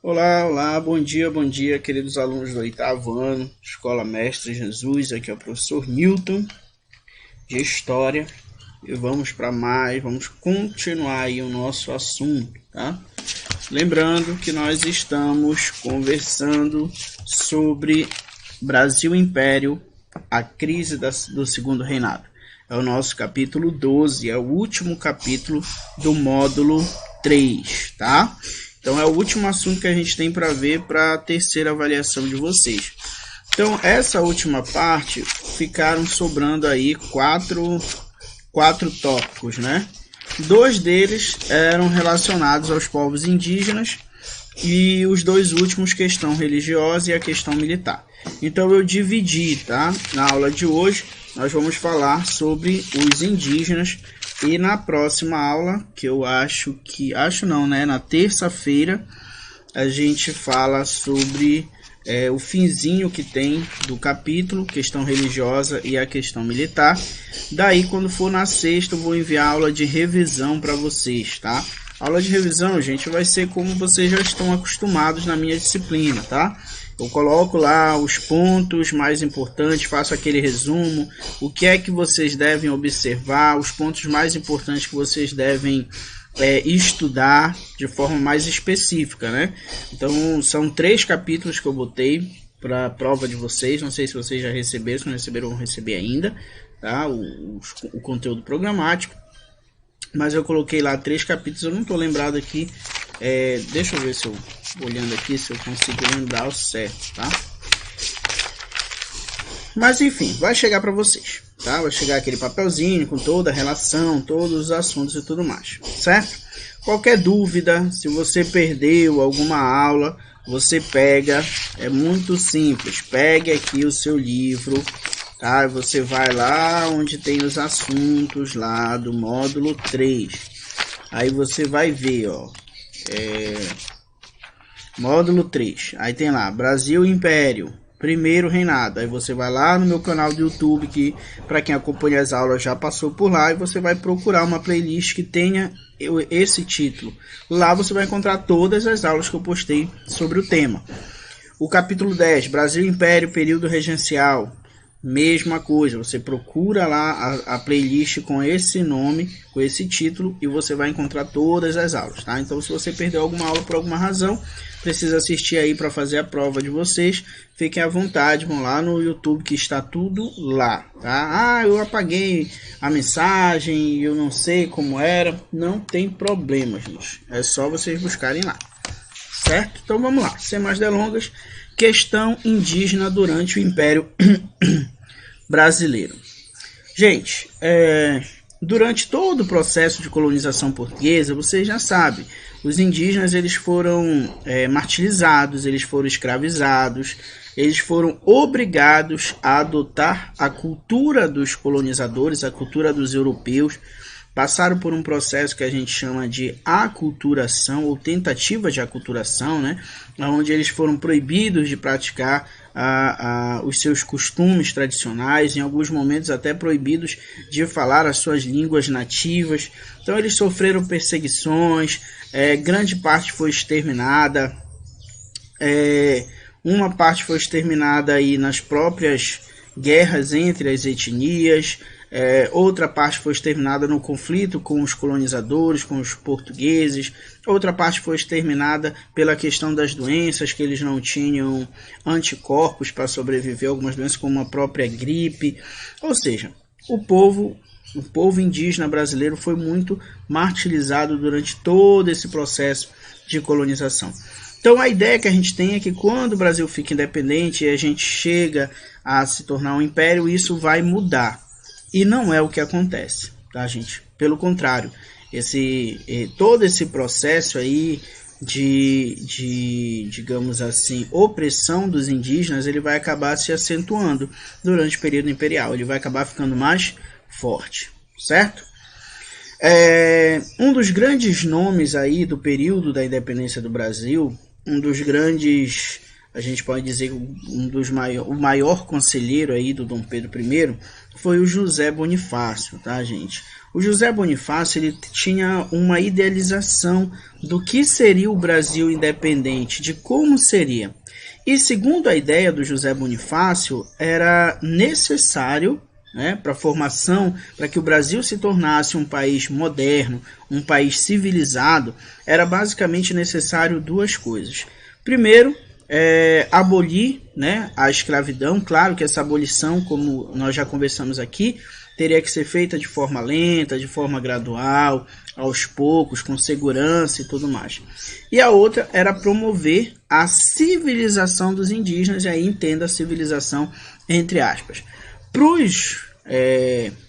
Olá, olá, bom dia, queridos alunos do oitavo ano, Escola Mestre Jesus. Aqui é o professor Newton, de História, e vamos continuar aí o nosso assunto, tá? Lembrando que nós estamos conversando sobre Brasil Império, a crise do Segundo Reinado. É o nosso capítulo 12, é o último capítulo do módulo 3, tá? Então é o último assunto que a gente tem para ver para a terceira avaliação de vocês. Então essa última parte ficaram sobrando aí quatro tópicos, né? Dois deles eram relacionados aos povos indígenas e os dois últimos, questão religiosa e a questão militar. Então eu dividi, tá? Na aula de hoje nós vamos falar sobre os indígenas e na próxima aula, que eu acho não, né? Na terça-feira a gente fala sobre o finzinho que tem do capítulo, questão religiosa e a questão militar. Daí, quando for na sexta, eu vou enviar a aula de revisão para vocês, tá? A aula de revisão, gente, vai ser como vocês já estão acostumados na minha disciplina, tá? Eu coloco lá os pontos mais importantes, faço aquele resumo, o que é que vocês devem observar, os pontos mais importantes que vocês devem estudar de forma mais específica, né? Então, são 3 capítulos que eu botei para a prova de vocês. Não sei se vocês já receberam, se não receberam, vão receber ainda, tá? O conteúdo programático. Mas eu coloquei lá 3 capítulos, eu não estou lembrado aqui. Deixa eu ver se eu, olhando aqui, se eu consigo lembrar o certo, tá? Mas enfim, vai chegar para vocês, tá? Vai chegar aquele papelzinho com toda a relação, todos os assuntos e tudo mais, certo? Qualquer dúvida, se você perdeu alguma aula, você pega, é muito simples, pegue aqui o seu livro, tá? Você vai lá onde tem os assuntos lá do módulo 3, aí você vai ver, ó, módulo 3, aí tem lá, Brasil Império, Primeiro Reinado. Aí você vai lá no meu canal do YouTube, que para quem acompanha as aulas já passou por lá, e você vai procurar uma playlist que tenha esse título. Lá você vai encontrar todas as aulas que eu postei sobre o tema. O capítulo 10, Brasil Império, Período Regencial. Mesma coisa, você procura lá a playlist com esse nome, com esse título, e você vai encontrar todas as aulas, tá? Então, se você perdeu alguma aula por alguma razão, precisa assistir aí para fazer a prova de vocês, fiquem à vontade, vão lá no YouTube que está tudo lá, tá? Ah, eu apaguei a mensagem, eu não sei como era, não tem problema, gente, é só vocês buscarem lá, certo? Então vamos lá, sem mais delongas, questão indígena durante o Império Brasileiro. Gente, durante todo o processo de colonização portuguesa, vocês já sabem, os indígenas eles foram martirizados, eles foram escravizados, eles foram obrigados a adotar a cultura dos colonizadores, a cultura dos europeus, passaram por um processo que a gente chama de aculturação ou tentativa de aculturação, né? Onde eles foram proibidos de praticar os seus costumes tradicionais, em alguns momentos até proibidos de falar as suas línguas nativas. Então eles sofreram perseguições, grande parte foi exterminada, uma parte foi exterminada aí nas próprias guerras entre as etnias, outra parte foi exterminada no conflito com os colonizadores, com os portugueses, outra parte foi exterminada pela questão das doenças, que eles não tinham anticorpos para sobreviver a algumas doenças, como a própria gripe. Ou seja, o povo indígena brasileiro foi muito martirizado durante todo esse processo de colonização. Então a ideia que a gente tem é que quando o Brasil fica independente e a gente chega a se tornar um império, isso vai mudar. E não é o que acontece, tá, gente? Pelo contrário, todo esse processo aí de, digamos assim, opressão dos indígenas, ele vai acabar se acentuando durante o período imperial. Ele vai acabar ficando mais forte, certo? Um dos grandes nomes aí do período da independência do Brasil, um dos grandes a gente pode dizer que o maior conselheiro aí do Dom Pedro I foi o José Bonifácio, tá, gente? O José Bonifácio, ele tinha uma idealização do que seria o Brasil independente, de como seria. E segundo a ideia do José Bonifácio, era necessário, né, para a formação, para que o Brasil se tornasse um país moderno, um país civilizado, era basicamente necessário duas coisas. Primeiro, abolir, né, a escravidão. Claro que essa abolição, como nós já conversamos aqui, teria que ser feita de forma lenta, de forma gradual, aos poucos, com segurança e tudo mais. E a outra era promover a civilização dos indígenas, e aí entenda a civilização entre aspas. Para os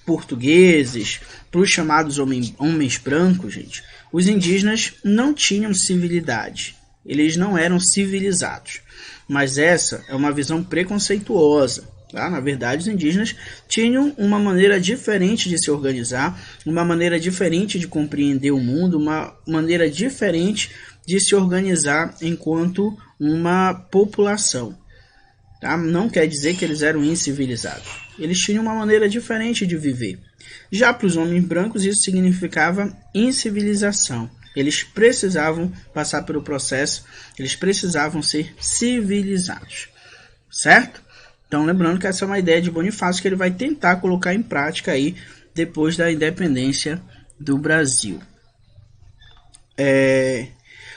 portugueses, para os chamados homens brancos, gente, os indígenas não tinham civilidade, eles não eram civilizados. Mas essa é uma visão preconceituosa. Tá? Na verdade, os indígenas tinham uma maneira diferente de se organizar, uma maneira diferente de compreender o mundo, uma maneira diferente de se organizar enquanto uma população. Tá? Não quer dizer que eles eram incivilizados. Eles tinham uma maneira diferente de viver. Já para os homens brancos, isso significava incivilização. Eles precisavam passar pelo processo, eles precisavam ser civilizados. Certo? Então, lembrando que essa é uma ideia de Bonifácio que ele vai tentar colocar em prática aí depois da independência do Brasil.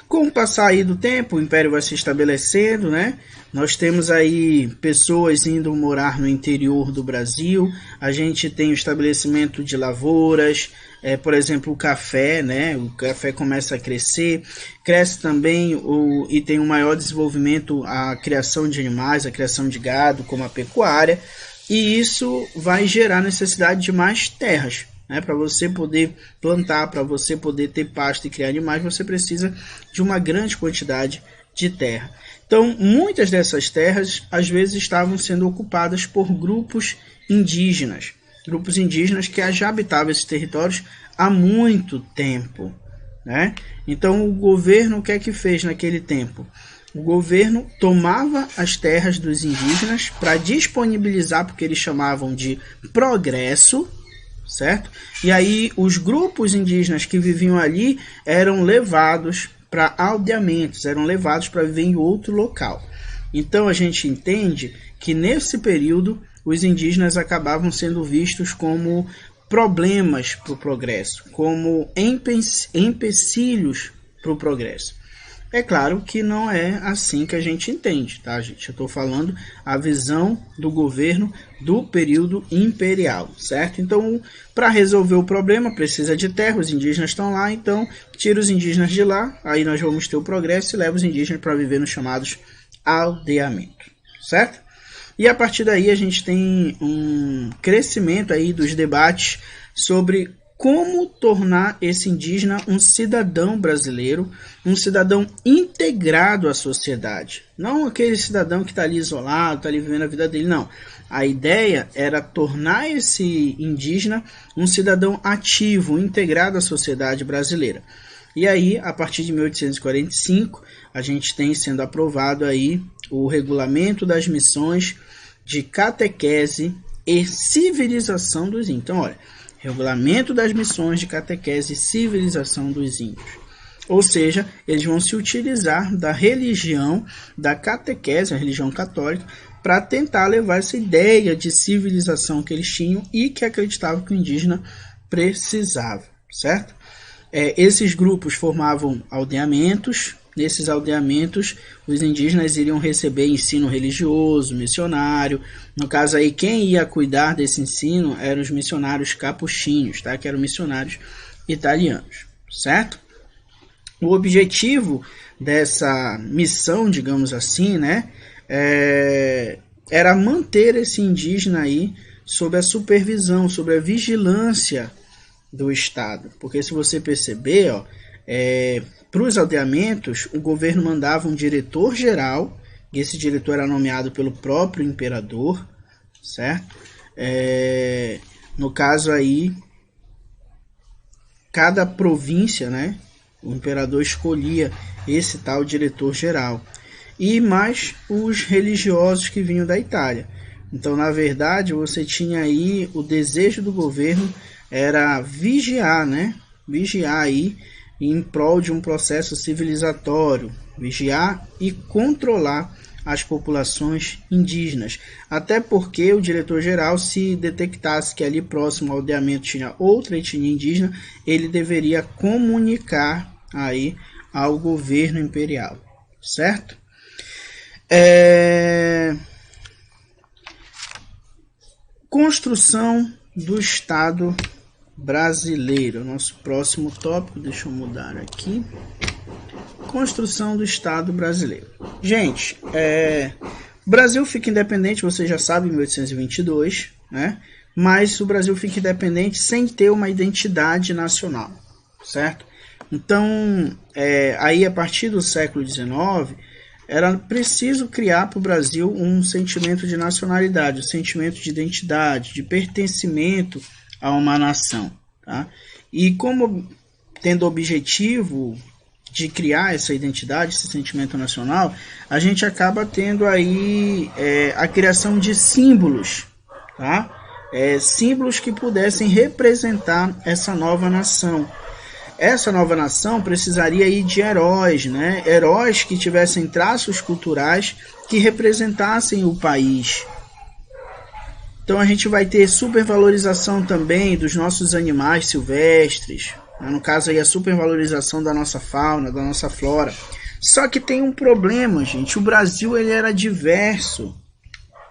Com o passar aí do tempo, o Império vai se estabelecendo, né? Nós temos aí pessoas indo morar no interior do Brasil, a gente tem o estabelecimento de lavouras, por exemplo, o café, né? O café começa a crescer, cresce também e tem um maior desenvolvimento a criação de animais, a criação de gado, como a pecuária, e isso vai gerar necessidade de mais terras. Para você poder plantar, para você poder ter pasto e criar animais, você precisa de uma grande quantidade de terra. Então, muitas dessas terras, às vezes, estavam sendo ocupadas por grupos indígenas que já habitavam esses territórios há muito tempo. Né? Então, o governo, o que é que fez naquele tempo? O governo tomava as terras dos indígenas para disponibilizar, porque eles chamavam de progresso, certo? E aí os grupos indígenas que viviam ali eram levados para aldeamentos, eram levados para viver em outro local. Então a gente entende que nesse período os indígenas acabavam sendo vistos como problemas para o progresso, como empecilhos para o progresso. É claro que não é assim que a gente entende, tá, gente? Eu estou falando a visão do governo do período imperial, certo? Então, para resolver o problema, precisa de terra, os indígenas estão lá, então tira os indígenas de lá, aí nós vamos ter o progresso e leva os indígenas para viver nos chamados aldeamentos, certo? E a partir daí a gente tem um crescimento aí dos debates sobre como tornar esse indígena um cidadão brasileiro, um cidadão integrado à sociedade. Não aquele cidadão que está ali isolado, está ali vivendo a vida dele, não. A ideia era tornar esse indígena um cidadão ativo, integrado à sociedade brasileira. E aí, a partir de 1845, a gente tem sendo aprovado aí o Regulamento das Missões de Catequese e Civilização dos Índios. Então, olha, Regulamento das Missões de Catequese e Civilização dos Índios. Ou seja, eles vão se utilizar da religião, da catequese, a religião católica, para tentar levar essa ideia de civilização que eles tinham e que acreditavam que o indígena precisava, certo? Esses grupos formavam aldeamentos. Nesses aldeamentos, os indígenas iriam receber ensino religioso, missionário. No caso aí, quem ia cuidar desse ensino eram os missionários capuchinhos, tá? Que eram missionários italianos, certo? O objetivo dessa missão, digamos assim, né, era manter esse indígena aí sob a supervisão, sob a vigilância do Estado. Porque se você perceber, ó, para os aldeamentos, o governo mandava um diretor-geral, e esse diretor era nomeado pelo próprio imperador, certo? No caso aí, cada província, né, o imperador escolhia esse tal diretor-geral. e mais os religiosos que vinham da Itália. Então, na verdade, você tinha aí o desejo do governo era vigiar, né? Vigiar aí em prol de um processo civilizatório, vigiar e controlar as populações indígenas. Até porque o diretor-geral, se detectasse que ali próximo ao aldeamento tinha outra etnia indígena, ele deveria comunicar aí ao governo imperial, certo? Construção do Estado brasileiro. Nosso próximo tópico, deixa eu mudar aqui. Construção do Estado brasileiro. Gente, o Brasil fica independente, você já sabe, em 1822, né? Mas o Brasil fica independente sem ter uma identidade nacional, certo? Então, aí a partir do século XIX, era preciso criar para o Brasil um sentimento de nacionalidade, um sentimento de identidade, de pertencimento a uma nação. Tá? E como tendo o objetivo de criar essa identidade, esse sentimento nacional, a gente acaba tendo aí a criação de símbolos, tá? Símbolos que pudessem representar essa nova nação. Essa nova nação precisaria aí de heróis, né? Heróis que tivessem traços culturais que representassem o país. Então a gente vai ter supervalorização também dos nossos animais silvestres, né? No caso aí a supervalorização da nossa fauna, da nossa flora. Só que tem um problema, gente. O Brasil ele era diverso,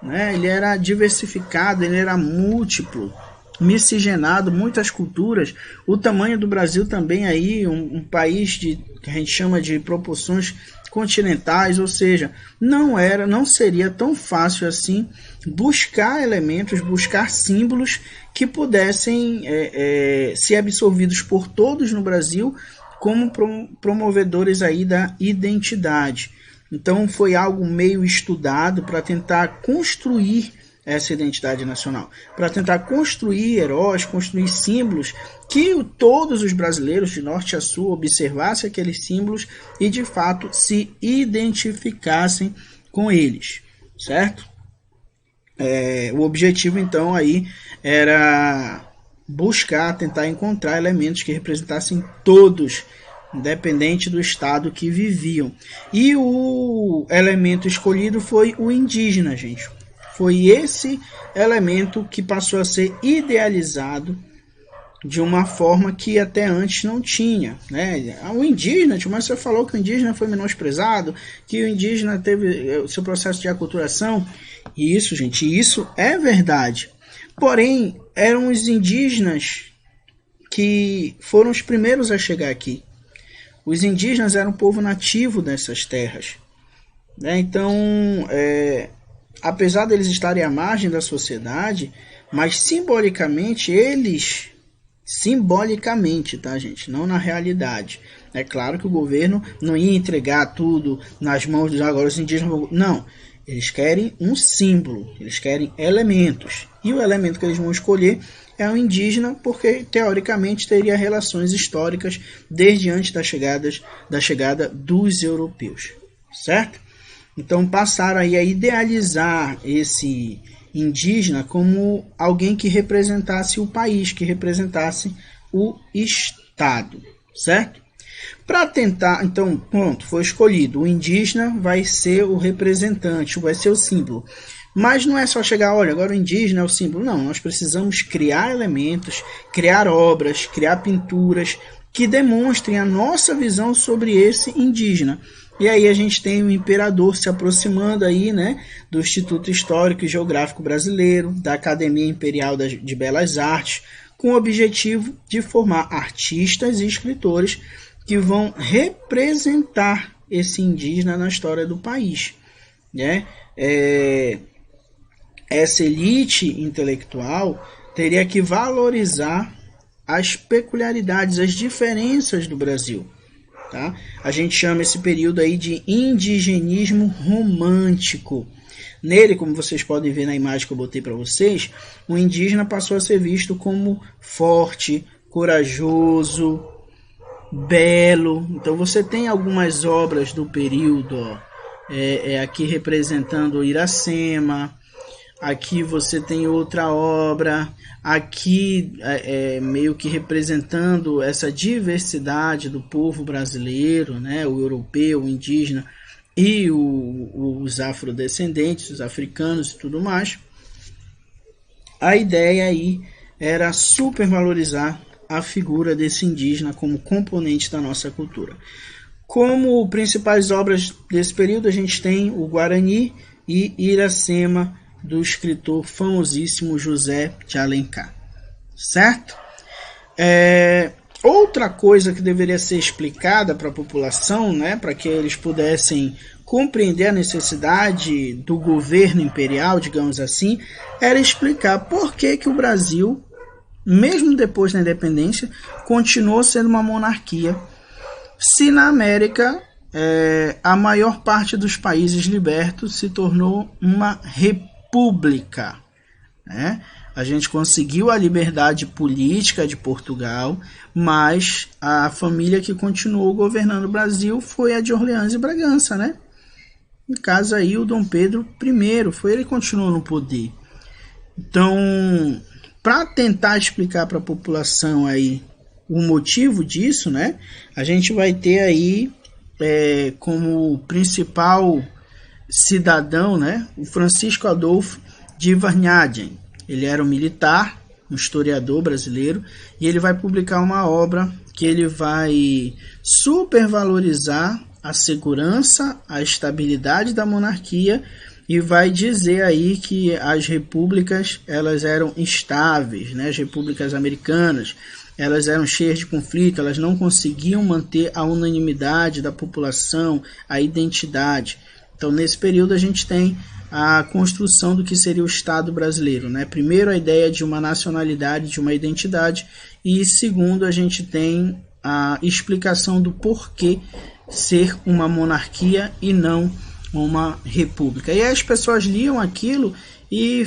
né? Ele era diversificado, ele era múltiplo, miscigenado, muitas culturas. O tamanho do Brasil também aí, um país que a gente chama de proporções continentais, ou seja, não seria tão fácil assim buscar elementos, buscar símbolos que pudessem ser absorvidos por todos no Brasil como promovedores aí da identidade. Então foi algo meio estudado para tentar construir essa identidade nacional, para tentar construir heróis, construir símbolos que todos os brasileiros de norte a sul observassem aqueles símbolos e de fato se identificassem com eles, certo? O objetivo então aí era buscar, tentar encontrar elementos que representassem todos, independente do estado que viviam. E o elemento escolhido foi o indígena, gente. Foi esse elemento que passou a ser idealizado de uma forma que até antes não tinha, né? O indígena, mas você falou que o indígena foi menosprezado, que o indígena teve o seu processo de aculturação. Isso, gente, isso é verdade. Porém, eram os indígenas que foram os primeiros a chegar aqui. Os indígenas eram o povo nativo dessas terras, né? Então, apesar deles estarem à margem da sociedade, mas simbolicamente, tá, gente? Não na realidade. É claro que o governo não ia entregar tudo nas mãos dos agora os indígenas. Não, eles querem um símbolo, eles querem elementos. E o elemento que eles vão escolher é o indígena, porque teoricamente teria relações históricas desde antes da chegada dos europeus, certo? Então passaram aí a idealizar esse indígena como alguém que representasse o país, que representasse o Estado, certo? Para tentar, então, pronto, foi escolhido. O indígena vai ser o representante, vai ser o símbolo. Mas não é só chegar, olha, agora o indígena é o símbolo. Não, nós precisamos criar elementos, criar obras, criar pinturas que demonstrem a nossa visão sobre esse indígena. E aí a gente tem o imperador se aproximando aí, né, do Instituto Histórico e Geográfico Brasileiro, da Academia Imperial de Belas Artes, com o objetivo de formar artistas e escritores que vão representar esse indígena na história do país, né? Essa elite intelectual teria que valorizar as peculiaridades, as diferenças do Brasil. Tá? A gente chama esse período aí de indigenismo romântico. Nele, como vocês podem ver na imagem que eu botei para vocês, o indígena passou a ser visto como forte, corajoso, belo. Então você tem algumas obras do período, ó, aqui representando Iracema. Aqui você tem outra obra, aqui meio que representando essa diversidade do povo brasileiro, né? O europeu, o indígena e os afrodescendentes, os africanos e tudo mais. A ideia aí era supervalorizar a figura desse indígena como componente da nossa cultura. Como principais obras desse período, a gente tem o Guarani e Iracema, do escritor famosíssimo José de Alencar, certo? Outra coisa que deveria ser explicada para a população, né, para que eles pudessem compreender a necessidade do governo imperial, digamos assim, era explicar por que o Brasil, mesmo depois da independência, continuou sendo uma monarquia, se na América a maior parte dos países libertos se tornou uma república, né? A gente conseguiu a liberdade política de Portugal, mas a família que continuou governando o Brasil foi a de Orleans e Bragança, né? No caso aí o Dom Pedro I, foi ele que continuou no poder. Então, para tentar explicar para a população aí o motivo disso, né? A gente vai ter aí como principal cidadão, né, o Francisco Adolfo de Varnhagen. Ele era um militar, um historiador brasileiro, e ele vai publicar uma obra que ele vai supervalorizar a segurança, a estabilidade da monarquia e vai dizer aí que as repúblicas elas eram instáveis, né? As repúblicas americanas elas eram cheias de conflito, elas não conseguiam manter a unanimidade da população, a identidade. Então, nesse período, a gente tem a construção do que seria o Estado brasileiro, né? Primeiro, a ideia de uma nacionalidade, de uma identidade, e segundo, a gente tem a explicação do porquê ser uma monarquia e não uma república. E aí as pessoas liam aquilo e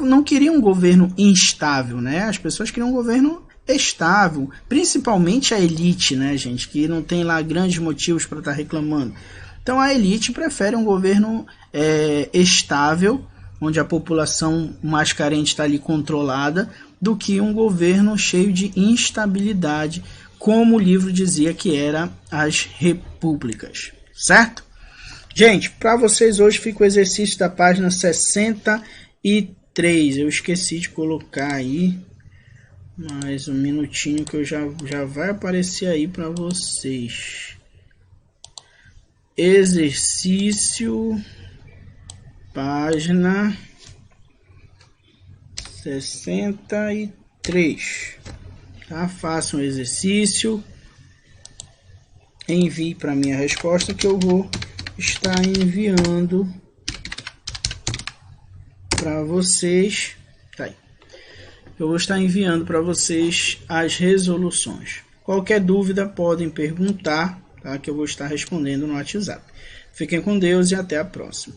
não queriam um governo instável, né? As pessoas queriam um governo estável, principalmente a elite, né, gente, que não tem lá grandes motivos para estar reclamando. Então a elite prefere um governo estável, onde a população mais carente está ali controlada, do que um governo cheio de instabilidade, como o livro dizia que era as repúblicas, certo? Gente, para vocês hoje fica o exercício da página 63. Eu esqueci de colocar aí mais um minutinho que eu já vai aparecer aí para vocês. Exercício, página 63. Tá? Façam o exercício, envie para mim a resposta que eu vou estar enviando para vocês. Tá aí. Eu vou estar enviando para vocês as resoluções. Qualquer dúvida podem perguntar, tá? Que eu vou estar respondendo no WhatsApp. Fiquem com Deus e até a próxima.